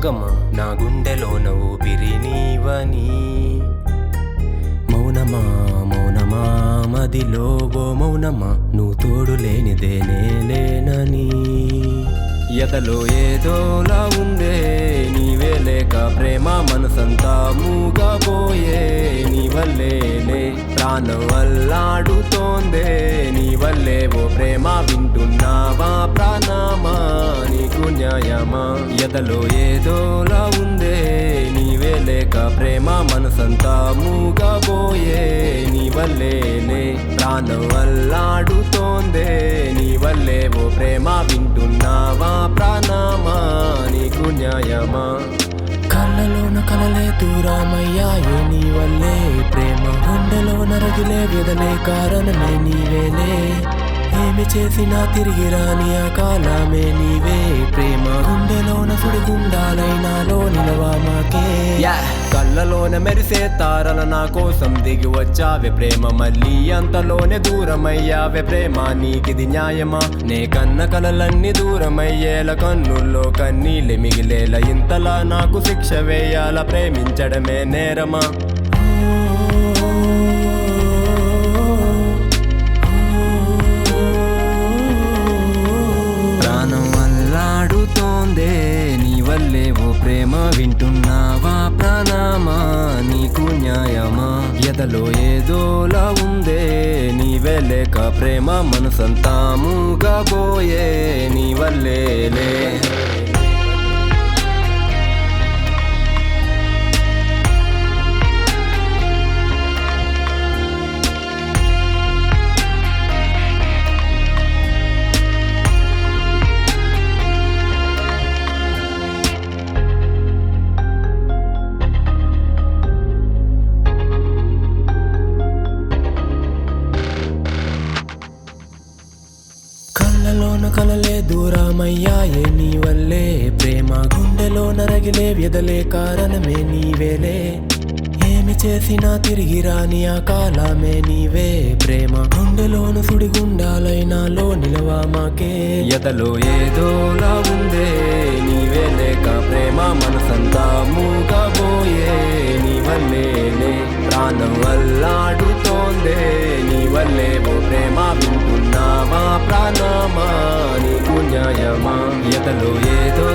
గమగమ నా గుండెలోన ఊపిరి నీవని మౌనమా మౌనమా మదిలో ఓ మౌనమా నువ్వు తోడు లేనిదేనే లేనని ఎదలో ఏదోలా ఉందే నీవే లేక ప్రేమ మనసంతా మూగబోయే నీ వల్లేలే ప్రాణం అల్లాడుతోందే నీ వల్లే ఓ ప్రేమ వింటున్నావా ప్రాణమా నీకు న్యాయమా ఎదలో ఏదోలా ఉందే నీవే లేక ప్రేమ మనసంతా మూగబోయే నీ వల్లేలే ప్రాణం అల్లాడుతోందే నీ వల్లే ఓ ప్రేమ వింటున్నావా ప్రాణమా నీకు న్యాయమా కళ్ళలోన కలలే దూరమయ్యాయే నీ వల్లే ప్రేమ గుండెలోన రగిలే వెదలే కారణమే నీవేలే ఏమి చేసినా తిరిగి రాని ఆ కాలమే నీవే ప్రేమ గుండెలోన సుడిగుండాలైనాలో నిలవా మాకే కళ్ళలోన మెరిసే తారల నా కోసం దిగి వచ్చావే ప్రేమ మళ్ళీ అంతలోనే దూరమయ్యావే ప్రేమ నీకిది న్యాయమా నే కన్న కలలన్నీ దూరమయ్యేల కన్నుల్లో కన్నీళ్ళే మిగిలేల ఇంతలా నాకు శిక్ష వేయాల ప్రేమించడమే నేరమా నీ వల్లే ఓ ప్రేమ వింటున్నావా ప్రాణమా నీకు న్యాయమా ఎదలో ఏదోలా ఉందే నీవే లేక ప్రేమ మనసంతా మూగబోయే నీ వల్లేలే కళ్ళలోన కలలే దూరమయ్యాయే నీ వల్లే ప్రేమ గుండెలోన రగిలే వ్యదలే కారణమే నీవేలే ఏమి చేసినా తిరిగి రాని ఆ కాలమే నీవే ప్రేమ గుండెలోన సుడిగుండాలైనాలో నిలవా మాకే ఎదలో ఏదోలా ఉందే నీవే లేక ప్రేమ మనసంతా మూగబోయే నీ వల్లేలే ప్రాణం అల్లాడుతోందే నీ వల్లే ఓ ప్రేమ వింటున్నావా ప్రాణమా నీకు న్యాయమా ఎదలో ఏదో